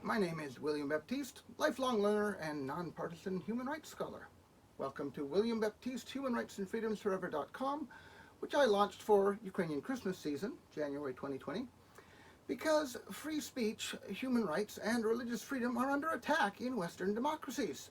My name is William Baptiste, lifelong learner and nonpartisan human rights scholar. Welcome to William Baptiste Human Rights and Freedoms Forever.com, which I launched for Ukrainian Christmas season, January 2020, because free speech, human rights, and religious freedom are under attack in Western democracies.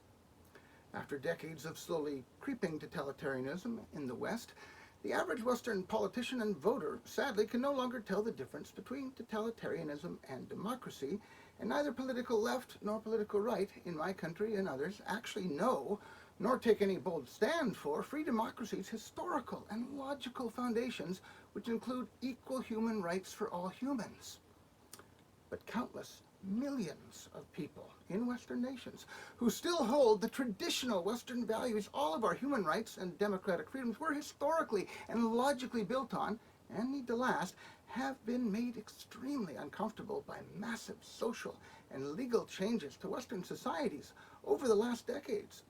After decades of slowly creeping totalitarianism in the West, the average Western politician and voter sadly can no longer tell the difference between totalitarianism and democracy, and neither political left nor political right in my country and others actually know nor take any bold stand for free democracy's historical and logical foundations, which include equal human rights for all humans. But countless millions of people in Western nations who still hold the traditional Western values all of our human rights and democratic freedoms were historically and logically built on and need to last have been made extremely uncomfortable by massive social and legal changes to Western societies over the last decades.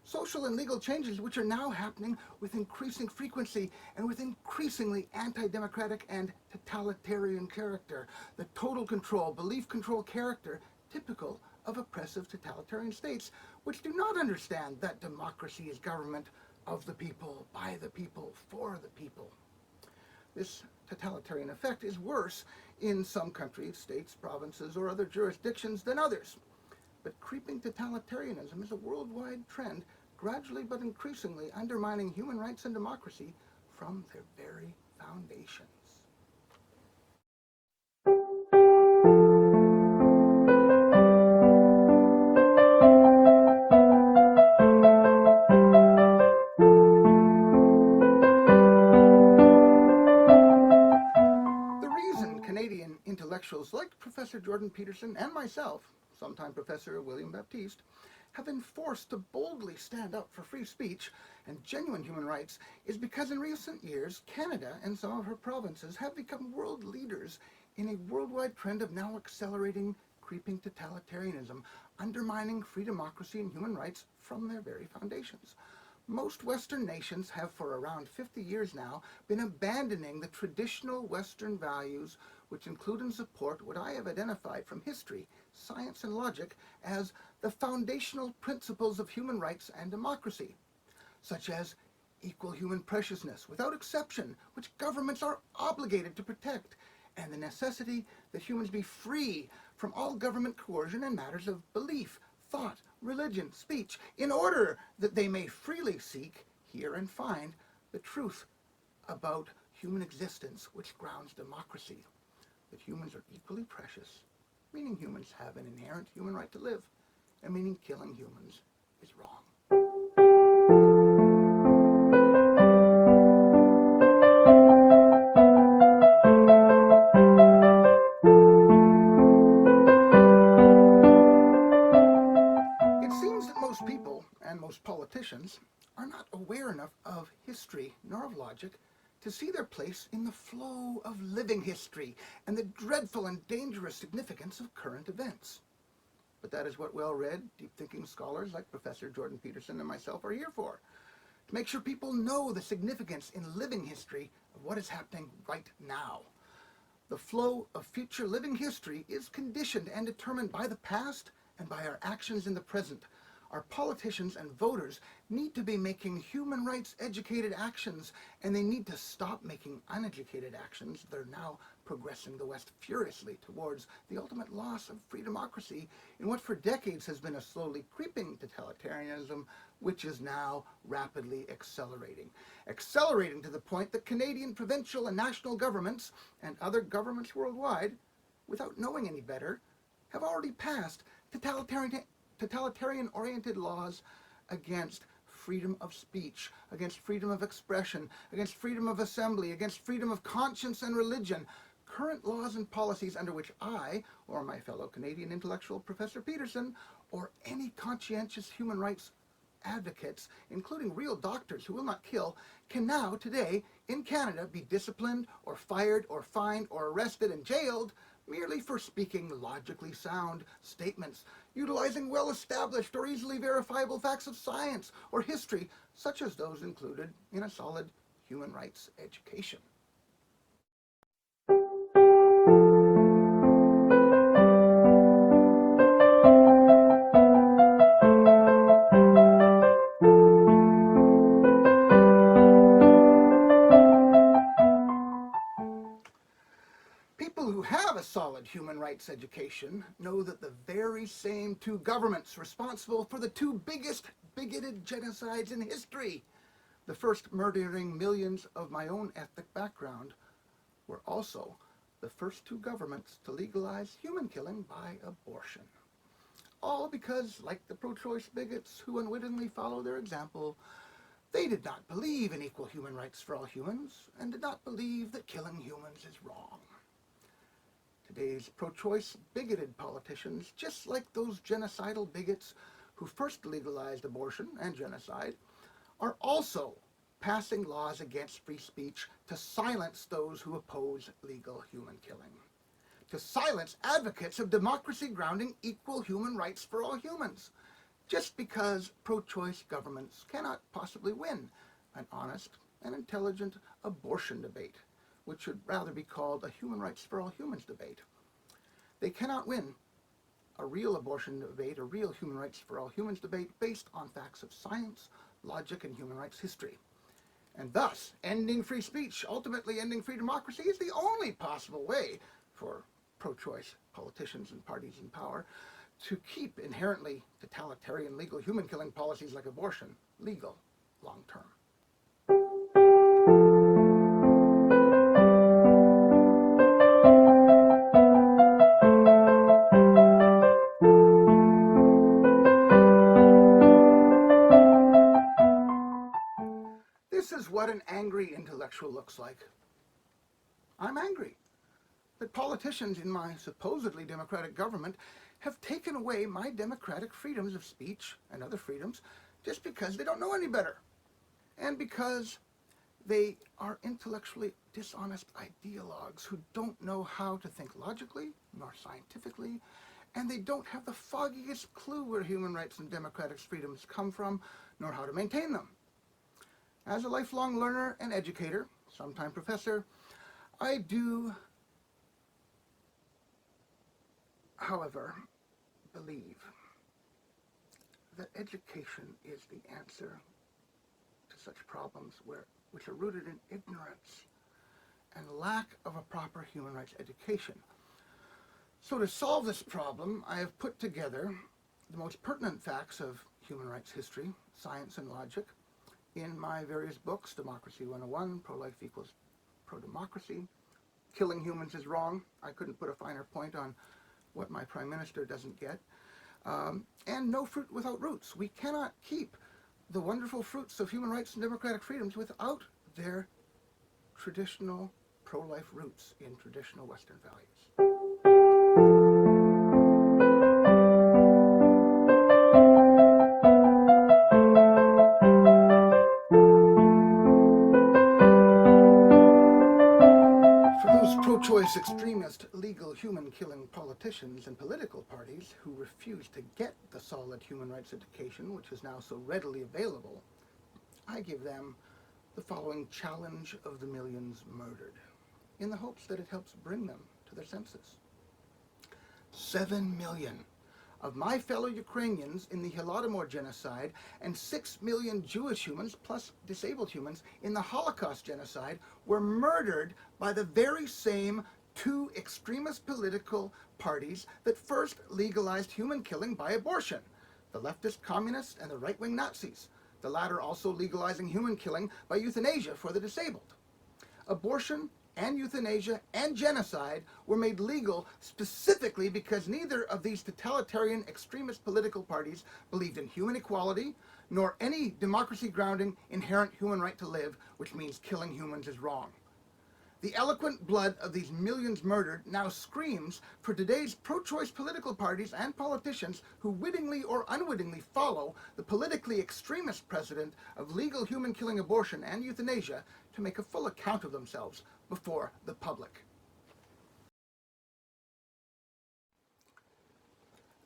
Social and legal changes which are now happening with increasing frequency and with increasingly anti-democratic and totalitarian character, the total control, belief control character typical of oppressive totalitarian states, which do not understand that democracy is government of the people, by the people, for the people. This totalitarian effect is worse in some countries, states, provinces, or other jurisdictions than others. But creeping totalitarianism is a worldwide trend, gradually but increasingly undermining human rights and democracy from their very foundations. The reason Canadian intellectuals like Professor Jordan Peterson and myself, sometime Professor William Baptiste, have been forced to boldly stand up for free speech and genuine human rights is because in recent years, Canada and some of her provinces have become world leaders in a worldwide trend of now accelerating, creeping totalitarianism, undermining free democracy and human rights from their very foundations. Most Western nations have for around 50 years now been abandoning the traditional Western values which include and support what I have identified from history, science, and logic as the foundational principles of human rights and democracy, such as equal human preciousness without exception, which governments are obligated to protect, and the necessity that humans be free from all government coercion in matters of belief, thought, religion, speech, in order that they may freely seek, hear, and find the truth about human existence which grounds democracy. That humans are equally precious, meaning humans have an inherent human right to live, and meaning killing humans is wrong. It seems that most people, and most politicians, are not aware enough of history nor of logic to see their place in the flow of living history and the dreadful and dangerous significance of current events. But that is what well-read, deep-thinking scholars like Professor Jordan Peterson and myself are here for, to make sure people know the significance in living history of what is happening right now. The flow of future living history is conditioned and determined by the past and by our actions in the present. Our politicians and voters need to be making human rights educated actions, and they need to stop making uneducated actions that are now progressing the West furiously towards the ultimate loss of free democracy in what for decades has been a slowly creeping totalitarianism, which is now rapidly accelerating. Accelerating to the point that Canadian provincial and national governments and other governments worldwide, without knowing any better, have already passed totalitarian-oriented laws against freedom of speech, against freedom of expression, against freedom of assembly, against freedom of conscience and religion. Current laws and policies under which I, or my fellow Canadian intellectual Professor Peterson, or any conscientious human rights advocates, including real doctors who will not kill, can now, today, in Canada, be disciplined or fired or fined or arrested and jailed merely for speaking logically sound statements, utilizing well-established or easily verifiable facts of science or history, such as those included in a solid human rights education. rights education know that the very same two governments responsible for the two biggest bigoted genocides in history, the first murdering millions of my own ethnic background, were also the first two governments to legalize human killing by abortion. All because, like the pro-choice bigots who unwittingly follow their example, they did not believe in equal human rights for all humans and did not believe that killing humans is wrong. Today's pro-choice bigoted politicians, just like those genocidal bigots who first legalized abortion and genocide, are also passing laws against free speech to silence those who oppose legal human killing, to silence advocates of democracy grounding equal human rights for all humans, just because pro-choice governments cannot possibly win an honest and intelligent abortion debate, which should rather be called a human rights for all humans debate. They cannot win a real abortion debate, a real human rights for all humans debate based on facts of science, logic, and human rights history. And thus, ending free speech, ultimately ending free democracy, is the only possible way for pro-choice politicians and parties in power to keep inherently totalitarian legal human killing policies like abortion legal long term. This is what an angry intellectual looks like. I'm angry that politicians in my supposedly democratic government have taken away my democratic freedoms of speech and other freedoms just because they don't know any better, and because they are intellectually dishonest ideologues who don't know how to think logically nor scientifically, and they don't have the foggiest clue where human rights and democratic freedoms come from, nor how to maintain them. As a lifelong learner and educator, sometime professor, I do, however, believe that education is the answer to such problems which are rooted in ignorance and lack of a proper human rights education. So to solve this problem, I have put together the most pertinent facts of human rights history, science, and logic in my various books: Democracy 101, Pro-Life Equals Pro-Democracy, Killing Humans is Wrong. I couldn't put a finer point on what my Prime Minister doesn't get. And No Fruit Without Roots. We cannot keep the wonderful fruits of human rights and democratic freedoms without their traditional pro-life roots in traditional Western values. Pro-choice extremist legal human killing politicians and political parties who refuse to get the solid human rights education which is now so readily available, I give them the following challenge of the millions murdered, in the hopes that it helps bring them to their senses. 7 million of my fellow Ukrainians in the Holodomor genocide and 6 million Jewish humans plus disabled humans in the Holocaust genocide were murdered by the very same two extremist political parties that first legalized human killing by abortion: the leftist communists and the right-wing Nazis, the latter also legalizing human killing by euthanasia for the disabled. Abortion and euthanasia and genocide were made legal specifically because neither of these totalitarian extremist political parties believed in human equality, nor any democracy grounding inherent human right to live, which means killing humans is wrong. The eloquent blood of these millions murdered now screams for today's pro-choice political parties and politicians who wittingly or unwittingly follow the politically extremist precedent of legal human killing, abortion, and euthanasia to make a full account of themselves before the public.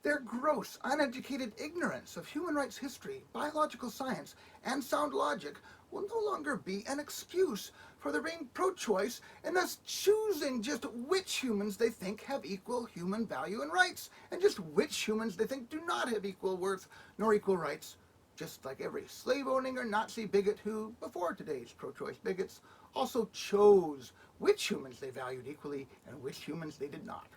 Their gross, uneducated ignorance of human rights history, biological science, and sound logic will no longer be an excuse for their being pro-choice and thus choosing just which humans they think have equal human value and rights, and just which humans they think do not have equal worth nor equal rights, just like every slave-owning or Nazi bigot who, before today's pro-choice bigots, also chose which humans they valued equally and which humans they did not.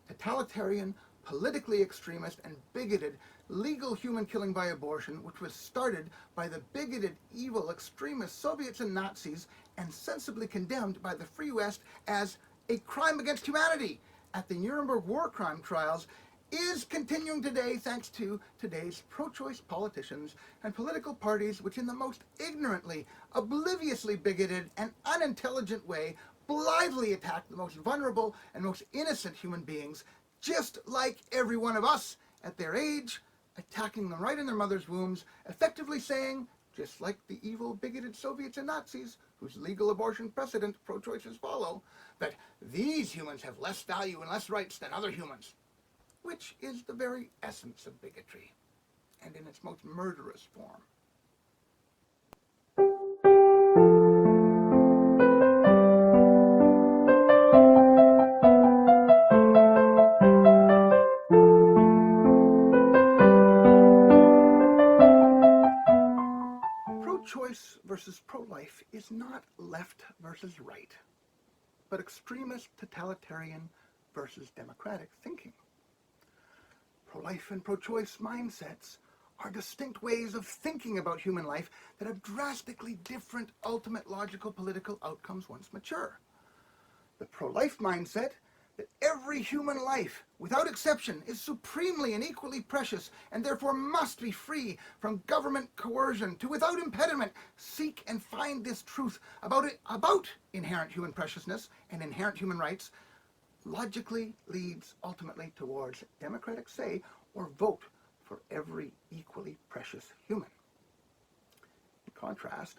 totalitarian, politically extremist, and bigoted legal human killing by abortion, which was started by the bigoted, evil, extremist Soviets and Nazis and sensibly condemned by the Free West as a crime against humanity at the Nuremberg war crime trials, is continuing today thanks to today's pro-choice politicians and political parties which in the most ignorantly, obliviously bigoted, and unintelligent way blithely attack the most vulnerable and most innocent human beings, just like every one of us at their age, attacking them right in their mother's wombs, effectively saying, just like the evil, bigoted Soviets and Nazis, whose legal abortion precedent pro-choicers follow, that these humans have less value and less rights than other humans, which is the very essence of bigotry, and in its most murderous form. Pro-choice versus pro-life is not left versus right, but extremist totalitarian versus democratic thinking. Pro-life and pro-choice mindsets are distinct ways of thinking about human life that have drastically different ultimate logical political outcomes once mature. The pro-life mindset that every human life, without exception, is supremely and equally precious and therefore must be free from government coercion to, without impediment, seek and find this truth about inherent human preciousness and inherent human rights, logically leads ultimately towards democratic say or vote for every equally precious human. In contrast,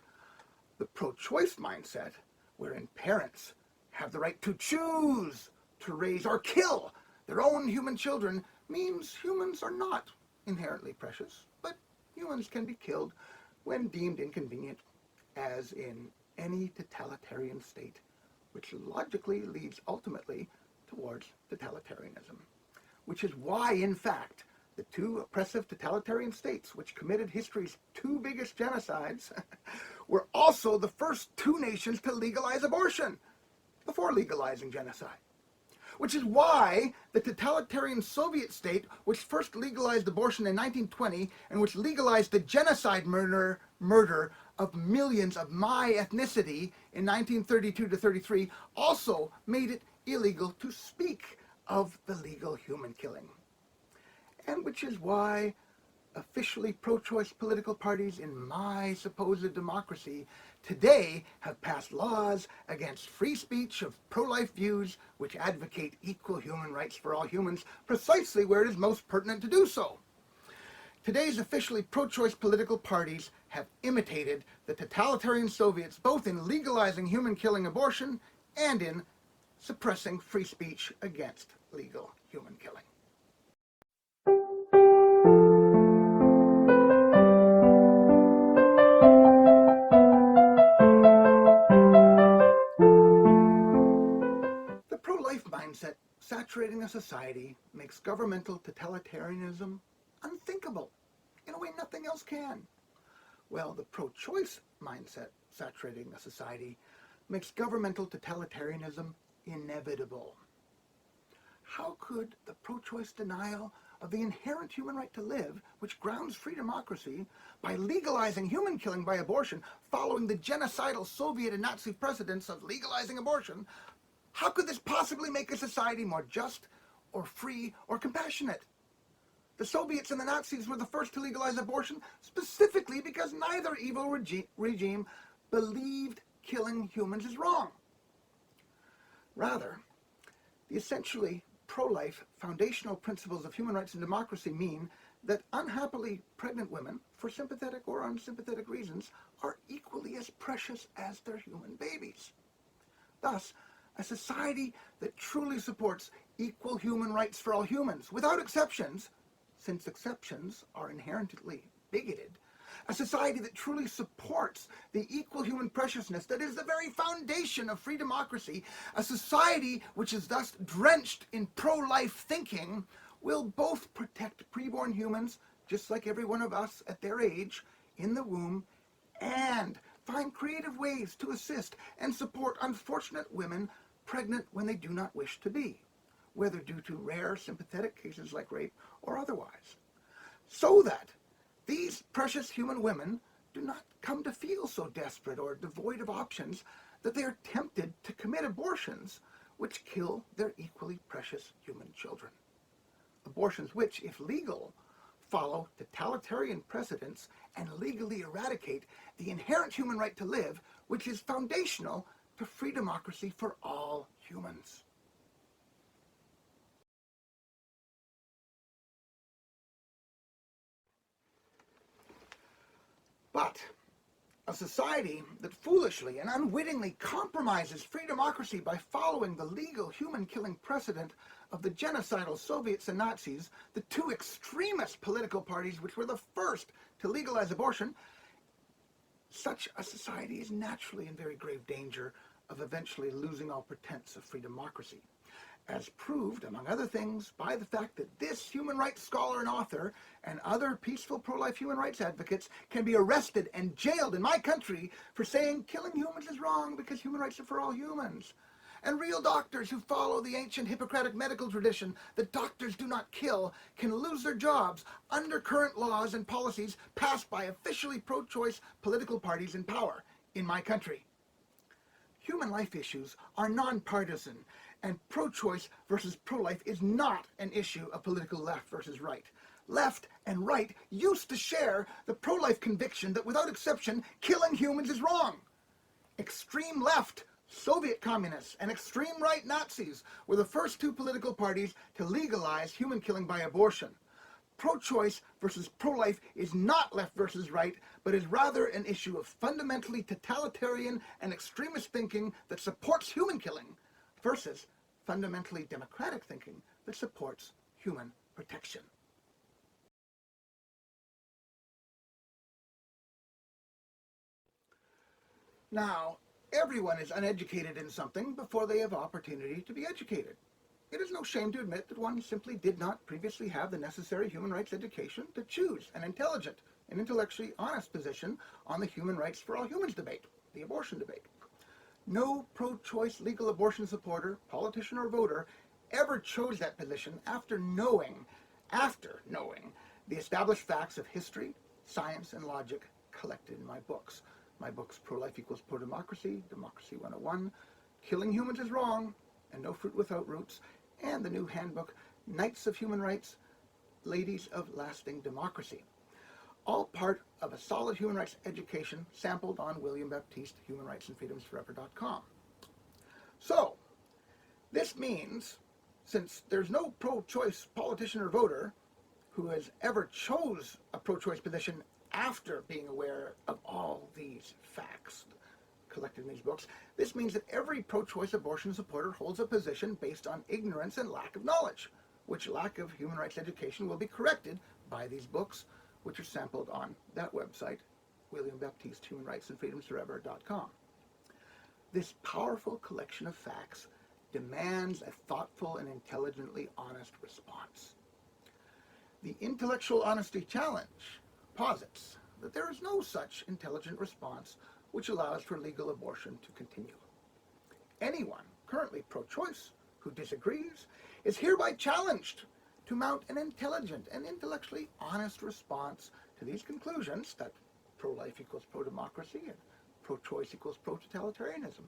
the pro-choice mindset, wherein parents have the right to choose to raise or kill their own human children, means humans are not inherently precious, but humans can be killed when deemed inconvenient, as in any totalitarian state, which logically leads ultimately towards totalitarianism, which is why, in fact, the two oppressive totalitarian states which committed history's two biggest genocides were also the first two nations to legalize abortion before legalizing genocide. Which is why the totalitarian Soviet state, which first legalized abortion in 1920 and which legalized the genocide murder of millions of my ethnicity in 1932 to 33, also made it illegal to speak of the legal human killing. And which is why officially pro-choice political parties in my supposed democracy today have passed laws against free speech of pro-life views which advocate equal human rights for all humans precisely where it is most pertinent to do so. Today's officially pro-choice political parties have imitated the totalitarian Soviets both in legalizing human killing abortion and in suppressing free speech against legal human killing. The pro-life mindset saturating a society makes governmental totalitarianism unthinkable in a way nothing else can. Well, the pro-choice mindset saturating a society makes governmental totalitarianism inevitable. How could the pro-choice denial of the inherent human right to live, which grounds free democracy, by legalizing human killing by abortion following the genocidal Soviet and Nazi precedents of legalizing abortion, how could this possibly make a society more just or free or compassionate? The Soviets and the Nazis were the first to legalize abortion specifically because neither evil regime believed killing humans is wrong. Rather, the essentially pro-life foundational principles of human rights and democracy mean that unhappily pregnant women, for sympathetic or unsympathetic reasons, are equally as precious as their human babies. Thus, a society that truly supports equal human rights for all humans, without exceptions, since exceptions are inherently bigoted, a society that truly supports the equal human preciousness that is the very foundation of free democracy, a society which is thus drenched in pro-life thinking, will both protect preborn humans, just like every one of us at their age, in the womb, and find creative ways to assist and support unfortunate women pregnant when they do not wish to be, whether due to rare sympathetic cases like rape or otherwise, so that these precious human women do not come to feel so desperate or devoid of options that they are tempted to commit abortions which kill their equally precious human children. Abortions which, if legal, follow totalitarian precedents and legally eradicate the inherent human right to live, which is foundational to free democracy for all humans. But a society that foolishly and unwittingly compromises free democracy by following the legal human-killing precedent of the genocidal Soviets and Nazis, the two extremist political parties which were the first to legalize abortion, such a society is naturally in very grave danger of eventually losing all pretense of free democracy, as proved, among other things, by the fact that this human rights scholar and author and other peaceful pro-life human rights advocates can be arrested and jailed in my country for saying killing humans is wrong because human rights are for all humans. And real doctors who follow the ancient Hippocratic medical tradition that doctors do not kill can lose their jobs under current laws and policies passed by officially pro-choice political parties in power in my country. Human life issues are nonpartisan, and pro-choice versus pro-life is not an issue of political left versus right. Left and right used to share the pro-life conviction that without exception, killing humans is wrong. Extreme left, Soviet communists, and extreme right Nazis were the first two political parties to legalize human killing by abortion. Pro-choice versus pro-life is not left versus right, but is rather an issue of fundamentally totalitarian and extremist thinking that supports human killing versus fundamentally democratic thinking that supports human protection. Now, everyone is uneducated in something before they have opportunity to be educated. It is no shame to admit that one simply did not previously have the necessary human rights education to choose an intelligent and intellectually honest position on the human rights for all humans debate, the abortion debate. No pro-choice legal abortion supporter, politician, or voter ever chose that position after knowing the established facts of history, science, and logic collected in my books. My books, Pro-Life Equals Pro-Democracy, Democracy 101, Killing Humans is Wrong, and No Fruit Without Roots, and the new handbook, Knights of Human Rights, Ladies of Lasting Democracy. All part of a solid human rights education sampled on William Baptiste, humanrightsandfreedomsforever.com. So, this means, since there's no pro-choice politician or voter who has ever chose a pro-choice position after being aware of all these facts collected in these books, this means that every pro-choice abortion supporter holds a position based on ignorance and lack of knowledge, which lack of human rights education will be corrected by these books, which are sampled on that website, William Baptiste, humanrightsandfreedomsforever.com. This powerful collection of facts demands a thoughtful and intelligently honest response. The intellectual honesty challenge posits that there is no such intelligent response which allows for legal abortion to continue. Anyone currently pro-choice who disagrees is hereby challenged to mount an intelligent and intellectually honest response to these conclusions that pro-life equals pro-democracy and pro-choice equals pro-totalitarianism,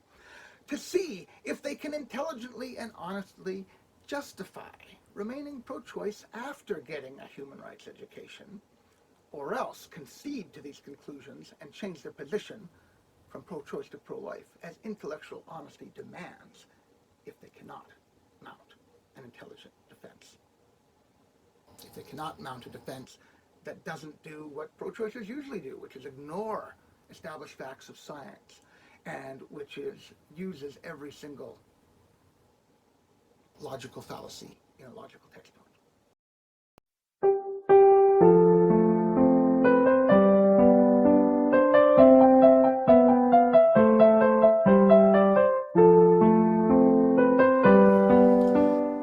to see if they can intelligently and honestly justify remaining pro-choice after getting a human rights education, or else concede to these conclusions and change their position from pro-choice to pro-life, as intellectual honesty demands, if they cannot mount an intelligent defense. If they cannot mount a defense that doesn't do what pro-choicers usually do, which is ignore established facts of science, and which uses every single logical fallacy in a logical textbook.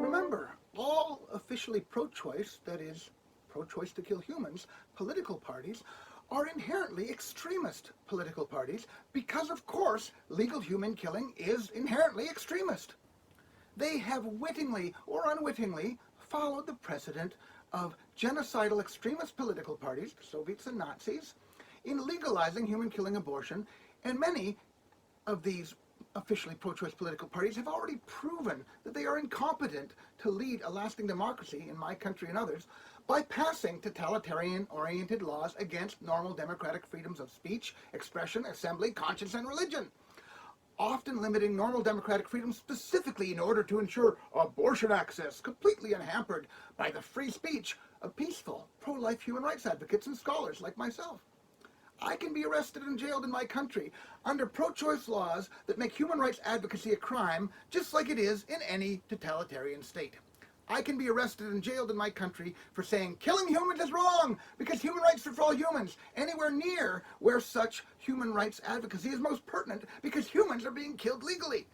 Remember, all officially pro-choice, that is, pro-choice to kill humans, political parties are inherently extremist political parties because, of course, legal human killing is inherently extremist. they have wittingly or unwittingly followed the precedent of genocidal extremist political parties, the Soviets and Nazis, in legalizing human-killing abortion, and many of these officially pro-choice political parties have already proven that they are incompetent to lead a lasting democracy in my country and others by passing totalitarian-oriented laws against normal democratic freedoms of speech, expression, assembly, conscience, and religion, often limiting normal democratic freedoms specifically in order to ensure abortion access, completely unhampered by the free speech of peaceful, pro-life human rights advocates and scholars like myself. I can be arrested and jailed in my country under pro-choice laws that make human rights advocacy a crime, just like it is in any totalitarian state. I can be arrested and jailed in my country for saying killing humans is wrong because human rights are for all humans, anywhere near where such human rights advocacy is most pertinent because humans are being killed legally.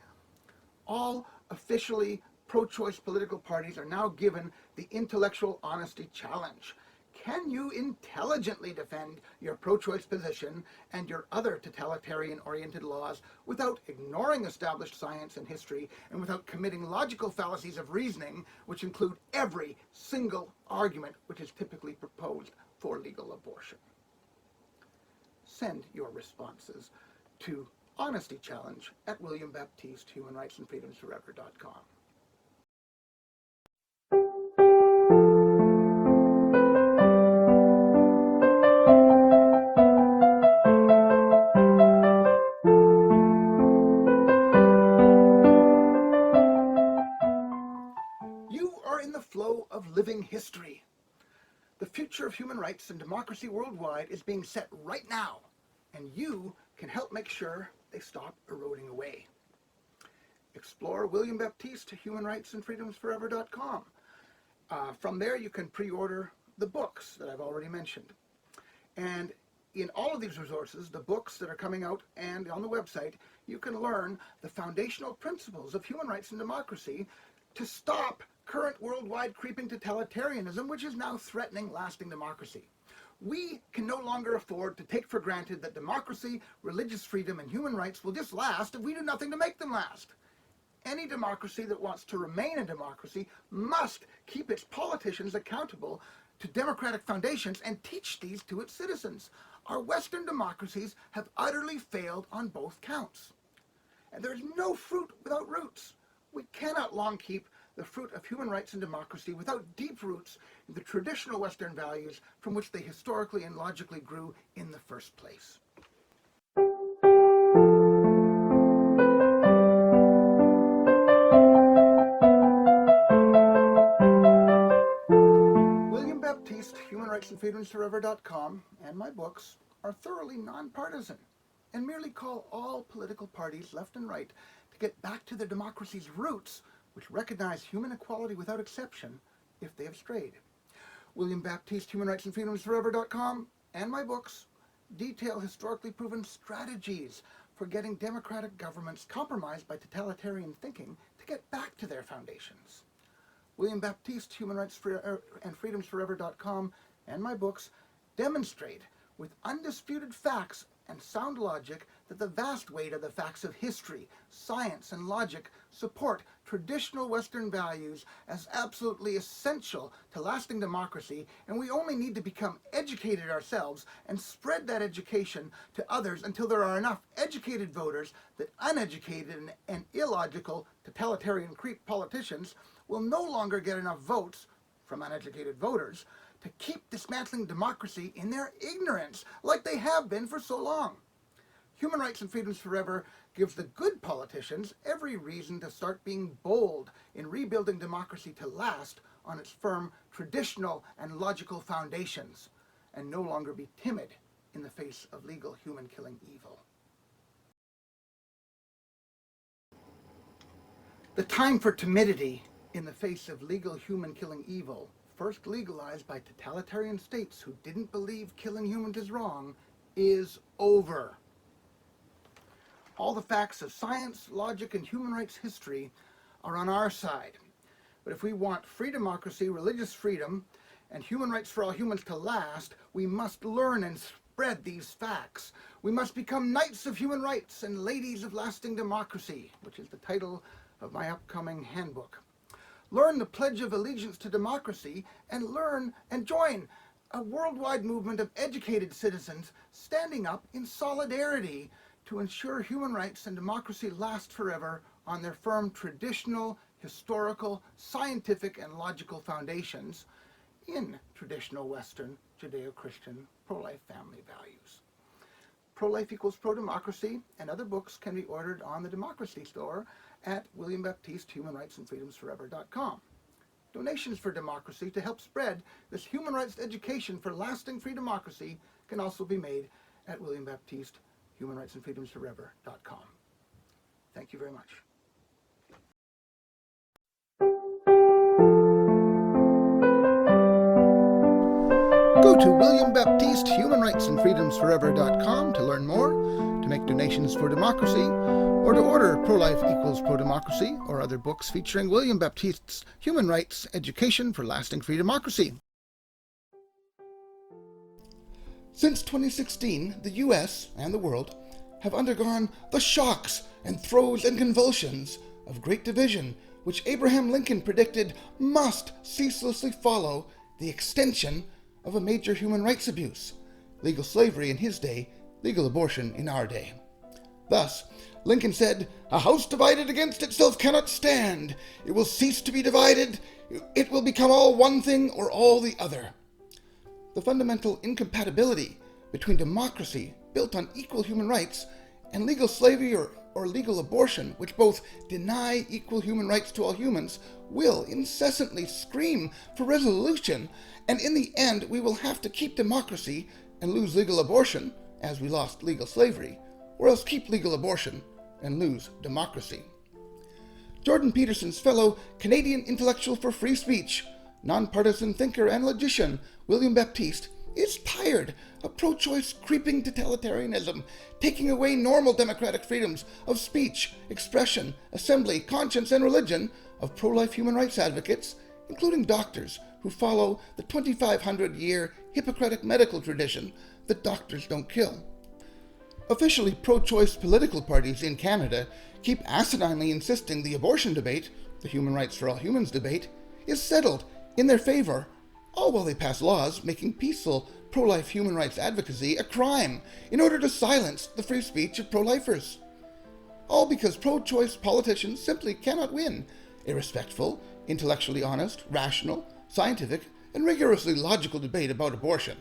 All officially pro-choice political parties are now given the intellectual honesty challenge. Can you intelligently defend your pro-choice position and your other totalitarian-oriented laws without ignoring established science and history and without committing logical fallacies of reasoning, which include every single argument which is typically proposed for legal abortion? Send your responses to honestychallenge@williambaptistehumanrightsandfreedomsforever.com. Flow of living history. The future of human rights and democracy worldwide is being set right now, and you can help make sure they stop eroding away. Explore williambaptistehumanrightsandfreedomsforever.com. From there you can pre-order the books that I've already mentioned. And in all of these resources, the books that are coming out and on the website, you can learn the foundational principles of human rights and democracy to stop current worldwide creeping totalitarianism, which is now threatening lasting democracy. We can no longer afford to take for granted that democracy, religious freedom, and human rights will just last if we do nothing to make them last. Any democracy that wants to remain a democracy must keep its politicians accountable to democratic foundations and teach these to its citizens. Our Western democracies have utterly failed on both counts. And there is no fruit without roots. We cannot long keep the fruit of human rights and democracy without deep roots in the traditional Western values from which they historically and logically grew in the first place. William Baptiste, humanrightsandfreedomsforever.com, and my books are thoroughly nonpartisan and merely call all political parties, left and right, to get back to their democracy's roots, which recognize human equality without exception if they have strayed. William Baptiste, humanrightsandfreedomsforever.com, and my books detail historically proven strategies for getting democratic governments compromised by totalitarian thinking to get back to their foundations. William Baptiste, humanrightsandfreedomsforever.com, and my books demonstrate with undisputed facts and sound logic that the vast weight of the facts of history, science, and logic support traditional Western values as absolutely essential to lasting democracy, and we only need to become educated ourselves and spread that education to others until there are enough educated voters that uneducated and illogical totalitarian creep politicians will no longer get enough votes from uneducated voters to keep dismantling democracy in their ignorance, like they have been for so long. Human Rights and Freedoms Forever gives the good politicians every reason to start being bold in rebuilding democracy to last on its firm, traditional, and logical foundations, and no longer be timid in the face of legal human-killing evil. The time for timidity in the face of legal human-killing evil, first legalized by totalitarian states who didn't believe killing humans is wrong, is over. All the facts of science, logic, and human rights history are on our side. But if we want free democracy, religious freedom, and human rights for all humans to last, we must learn and spread these facts. We must become knights of human rights and ladies of lasting democracy, which is the title of my upcoming handbook. Learn the Pledge of Allegiance to Democracy and learn and join a worldwide movement of educated citizens standing up in solidarity to ensure human rights and democracy last forever on their firm traditional, historical, scientific, and logical foundations in traditional Western, Judeo-Christian, pro-life family values. Pro-Life Equals Pro-Democracy and other books can be ordered on the Democracy Store at WilliamBaptisteHumanRightsAndFreedomsForever.com. Donations for democracy to help spread this human rights education for lasting free democracy can also be made at WilliamBaptisteHumanRightsAndFreedomsForever.com. Thank you very much. Go to WilliamBaptisteHumanRightsAndFreedomsForever.com to learn more, to make donations for democracy, or to order Pro-Life Equals Pro-Democracy or other books featuring William Baptiste's human rights education for lasting free democracy. Since 2016, the U.S. and the world have undergone the shocks and throes and convulsions of Great Division, which Abraham Lincoln predicted must ceaselessly follow the extension of a major human rights abuse, legal slavery in his day, legal abortion in our day. Thus, Lincoln said, "A house divided against itself cannot stand. It will cease to be divided. It will become all one thing or all the other." The fundamental incompatibility between democracy built on equal human rights and legal slavery or legal abortion, which both deny equal human rights to all humans, will incessantly scream for resolution, and in the end we will have to keep democracy and lose legal abortion, as we lost legal slavery, or else keep legal abortion and lose democracy. Jordan Peterson's fellow Canadian intellectual for free speech, nonpartisan thinker and logician, William Baptiste, is tired of pro-choice creeping totalitarianism, taking away normal democratic freedoms of speech, expression, assembly, conscience, and religion of pro-life human rights advocates, including doctors who follow the 2,500-year Hippocratic medical tradition that doctors don't kill. Officially pro-choice political parties in Canada keep asininely insisting the abortion debate, the human rights for all humans debate, is settled in their favor, all while they pass laws making peaceful pro-life human rights advocacy a crime in order to silence the free speech of pro-lifers. All because pro-choice politicians simply cannot win a respectful, intellectually honest, rational, scientific, and rigorously logical debate about abortion.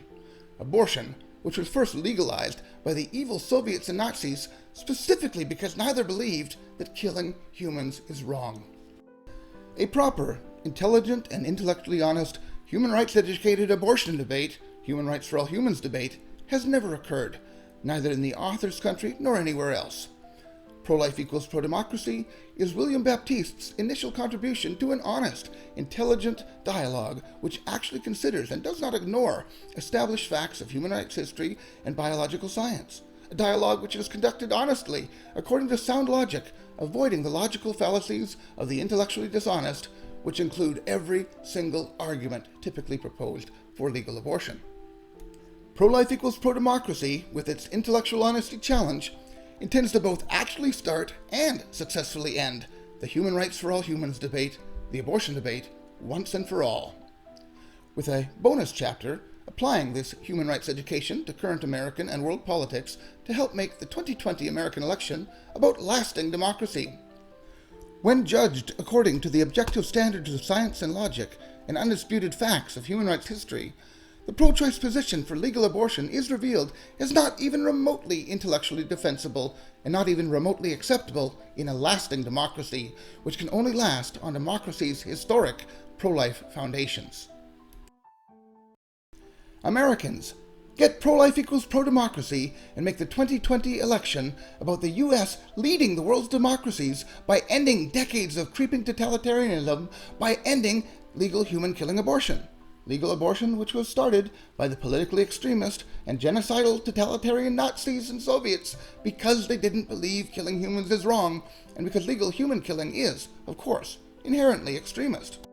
Abortion, which was first legalized by the evil Soviets and Nazis specifically because neither believed that killing humans is wrong. A proper, intelligent, and intellectually honest human rights educated abortion debate, human rights for all humans debate, has never occurred, neither in the author's country nor anywhere else. Pro-Life Equals Pro-Democracy is William Baptiste's initial contribution to an honest, intelligent dialogue which actually considers and does not ignore established facts of human rights history and biological science. A dialogue which is conducted honestly, according to sound logic, avoiding the logical fallacies of the intellectually dishonest, which include every single argument typically proposed for legal abortion. Pro-Life Equals Pro-Democracy, with its intellectual honesty challenge, intends to both actually start and successfully end the human rights for all humans debate, the abortion debate, once and for all. With a bonus chapter applying this human rights education to current American and world politics to help make the 2020 American election about lasting democracy. When judged according to the objective standards of science and logic and undisputed facts of human rights history, the pro-choice position for legal abortion is revealed as not even remotely intellectually defensible and not even remotely acceptable in a lasting democracy, which can only last on democracy's historic pro-life foundations. Americans, get Pro-Life Equals Pro-Democracy and make the 2020 election about the U.S. leading the world's democracies by ending decades of creeping totalitarianism, by ending legal human-killing abortion. Legal abortion which was started by the politically extremist and genocidal totalitarian Nazis and Soviets because they didn't believe killing humans is wrong, and because legal human killing is, of course, inherently extremist.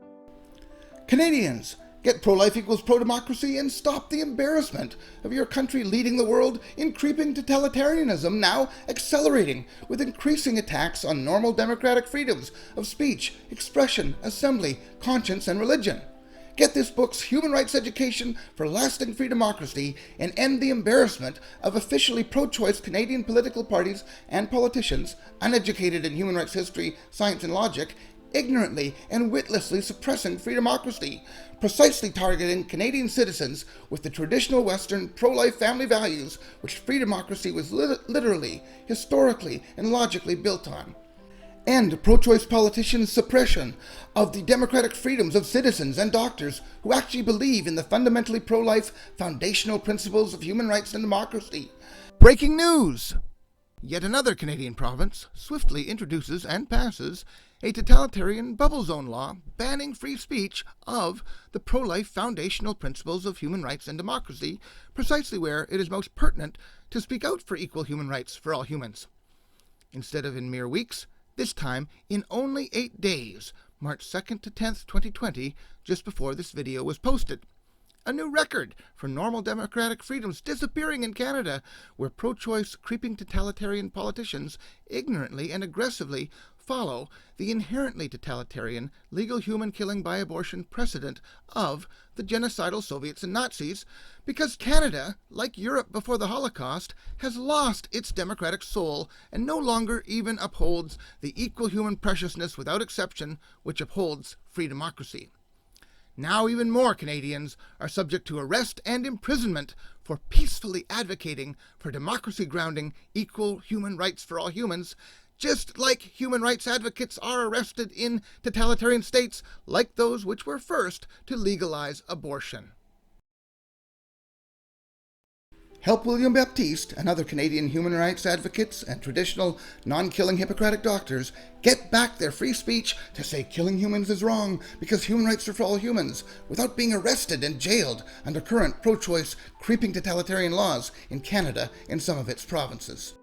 Canadians, Get pro-life equals pro-democracy and stop the embarrassment of your country leading the world in creeping totalitarianism, now accelerating with increasing attacks on normal democratic freedoms of speech, expression, assembly, conscience, and religion. Get this book's human rights education for lasting free democracy and end the embarrassment of officially pro-choice Canadian political parties and politicians, uneducated in human rights history, science, and logic, ignorantly and witlessly suppressing free democracy, precisely targeting Canadian citizens with the traditional Western pro-life family values which free democracy was literally, historically, and logically built on. And pro-choice politicians' suppression of the democratic freedoms of citizens and doctors who actually believe in the fundamentally pro-life foundational principles of human rights and democracy. Breaking news! Yet another Canadian province swiftly introduces and passes a totalitarian bubble zone law banning free speech of the pro-life foundational principles of human rights and democracy, precisely where it is most pertinent to speak out for equal human rights for all humans. Instead of in mere weeks, this time in only 8 days, March 2nd to 10th, 2020, just before this video was posted. A new record for normal democratic freedoms disappearing in Canada, where pro-choice creeping totalitarian politicians ignorantly and aggressively follow the inherently totalitarian legal human killing by abortion precedent of the genocidal Soviets and Nazis, because Canada, like Europe before the Holocaust, has lost its democratic soul and no longer even upholds the equal human preciousness without exception which upholds free democracy. Now even more Canadians are subject to arrest and imprisonment for peacefully advocating for democracy grounding equal human rights for all humans, just like human rights advocates are arrested in totalitarian states like those which were first to legalize abortion. Help William Baptiste and other Canadian human rights advocates and traditional non-killing Hippocratic doctors get back their free speech to say killing humans is wrong because human rights are for all humans, without being arrested and jailed under current pro-choice creeping totalitarian laws in Canada and some of its provinces.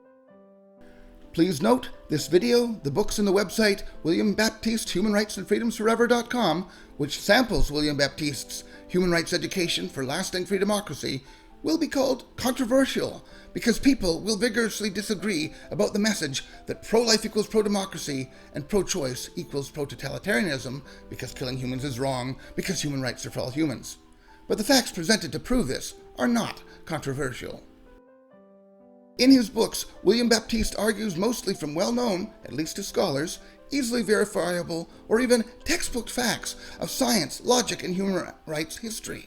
Please note, this video, the books, and the website William Baptiste Human Rights and Freedoms Forever.com, which samples William Baptiste's human rights education for lasting free democracy, will be called controversial because people will vigorously disagree about the message that pro-life equals pro-democracy and pro-choice equals pro-totalitarianism because killing humans is wrong because human rights are for all humans. But the facts presented to prove this are not controversial. In his books, William Baptiste argues mostly from well-known, at least to scholars, easily verifiable or even textbook facts of science, logic, and human rights history.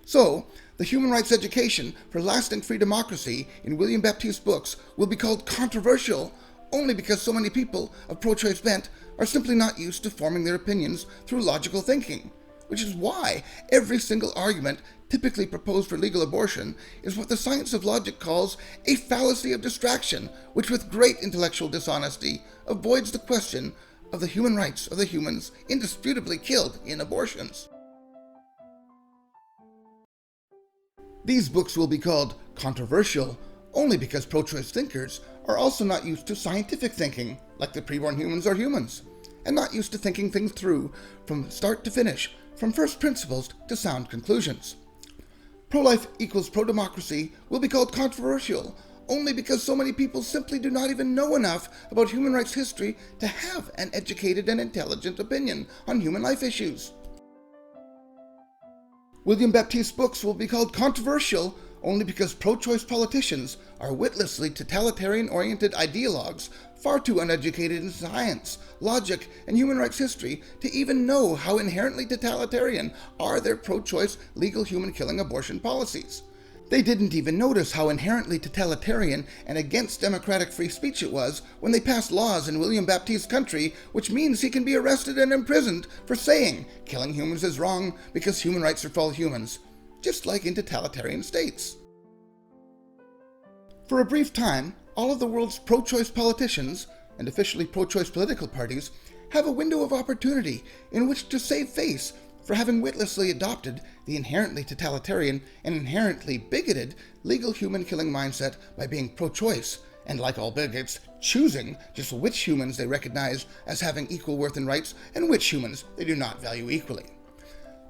So, the human rights education for lasting free democracy in William Baptiste's books will be called controversial only because so many people of pro-choice bent are simply not used to forming their opinions through logical thinking, which is why every single argument typically proposed for legal abortion is what the science of logic calls a fallacy of distraction, which with great intellectual dishonesty avoids the question of the human rights of the humans indisputably killed in abortions. These books will be called controversial only because pro-choice thinkers are also not used to scientific thinking, like the preborn humans are humans, and not used to thinking things through from start to finish, from first principles to sound conclusions. Pro-life equals pro-democracy will be called controversial only because so many people simply do not even know enough about human rights history to have an educated and intelligent opinion on human life issues. William Baptiste's books will be called controversial only because pro-choice politicians are witlessly totalitarian-oriented ideologues far too uneducated in science, logic, and human rights history to even know how inherently totalitarian are their pro-choice legal human-killing abortion policies. They didn't even notice how inherently totalitarian and against democratic free speech it was when they passed laws in William Baptiste's country, which means he can be arrested and imprisoned for saying killing humans is wrong because human rights are for all humans, just like in totalitarian states. For a brief time, all of the world's pro-choice politicians and officially pro-choice political parties have a window of opportunity in which to save face for having witlessly adopted the inherently totalitarian and inherently bigoted legal human-killing mindset by being pro-choice, and like all bigots, choosing just which humans they recognize as having equal worth and rights and which humans they do not value equally.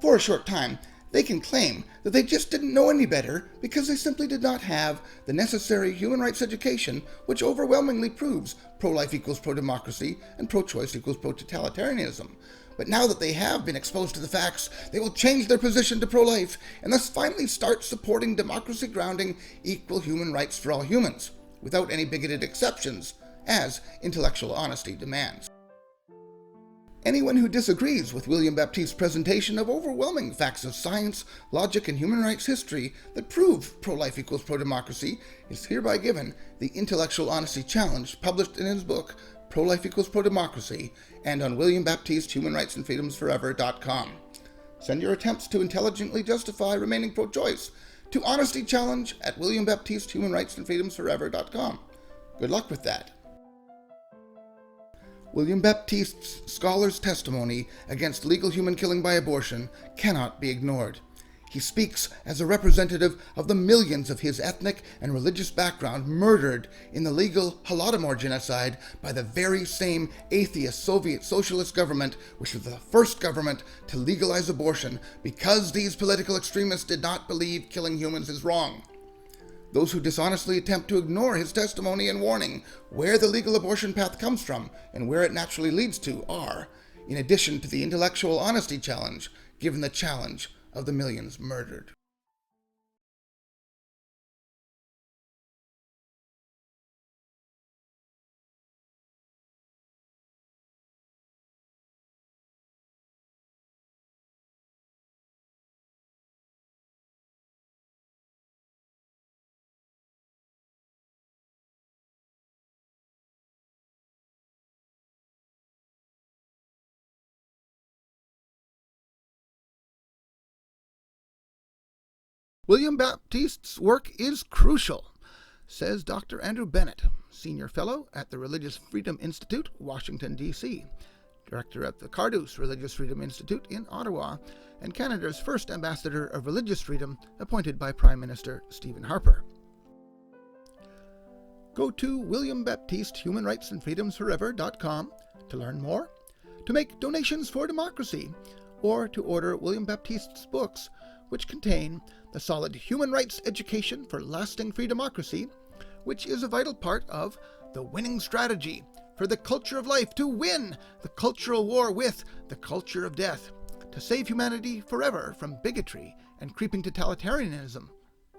For a short time, they can claim that they just didn't know any better because they simply did not have the necessary human rights education, which overwhelmingly proves pro-life equals pro-democracy and pro-choice equals pro-totalitarianism. But now that they have been exposed to the facts, they will change their position to pro-life and thus finally start supporting democracy grounding equal human rights for all humans, without any bigoted exceptions, as intellectual honesty demands. Anyone who disagrees with William Baptiste's presentation of overwhelming facts of science, logic, and human rights history that prove pro-life equals pro-democracy is hereby given the Intellectual Honesty Challenge published in his book, Pro-Life Equals Pro-Democracy, and on WilliamBaptisteHumanRightsAndFreedomsForever.com. Send your attempts to intelligently justify remaining pro-choice to Honesty Challenge at WilliamBaptisteHumanRightsAndFreedomsForever.com. Good luck with that. William Baptiste's scholar's testimony against legal human killing by abortion cannot be ignored. He speaks as a representative of the millions of his ethnic and religious background murdered in the legal Holodomor genocide by the very same atheist Soviet socialist government which was the first government to legalize abortion because these political extremists did not believe killing humans is wrong. Those who dishonestly attempt to ignore his testimony and warning where the legal abortion path comes from and where it naturally leads to are, in addition to the Intellectual Honesty Challenge, given the challenge of the millions murdered. William Baptiste's work is crucial, says Dr. Andrew Bennett, Senior Fellow at the Religious Freedom Institute, Washington, D.C., Director at the Cardus Religious Freedom Institute in Ottawa, and Canada's first Ambassador of Religious Freedom, appointed by Prime Minister Stephen Harper. Go to WilliamBaptisteHumanRightsAndFreedomsForever.com to learn more, to make donations for democracy, or to order William Baptiste's books, which contain the solid human rights education for lasting free democracy, which is a vital part of the winning strategy for the culture of life to win the cultural war with the culture of death, to save humanity forever from bigotry and creeping totalitarianism,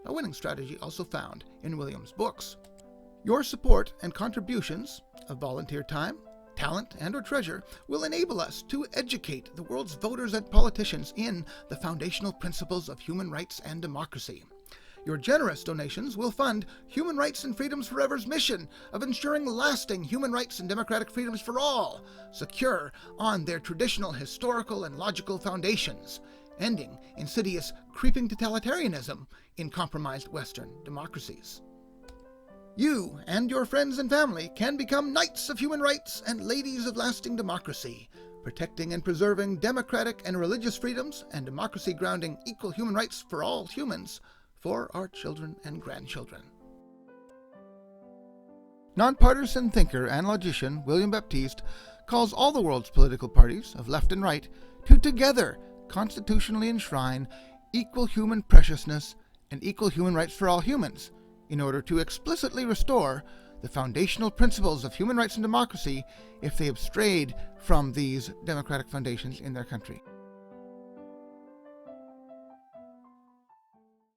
a winning strategy also found in William's books. Your support and contributions of volunteer time, talent, and or treasure will enable us to educate the world's voters and politicians in the foundational principles of human rights and democracy. Your generous donations will fund Human Rights and Freedoms Forever's mission of ensuring lasting human rights and democratic freedoms for all, secure on their traditional historical and logical foundations, ending insidious creeping totalitarianism in compromised Western democracies. You and your friends and family can become knights of human rights and ladies of lasting democracy, protecting and preserving democratic and religious freedoms and democracy grounding equal human rights for all humans, for our children and grandchildren. Nonpartisan thinker and logician William Baptiste calls all the world's political parties, of left and right, to together constitutionally enshrine equal human preciousness and equal human rights for all humans, in order to explicitly restore the foundational principles of human rights and democracy if they have strayed from these democratic foundations in their country.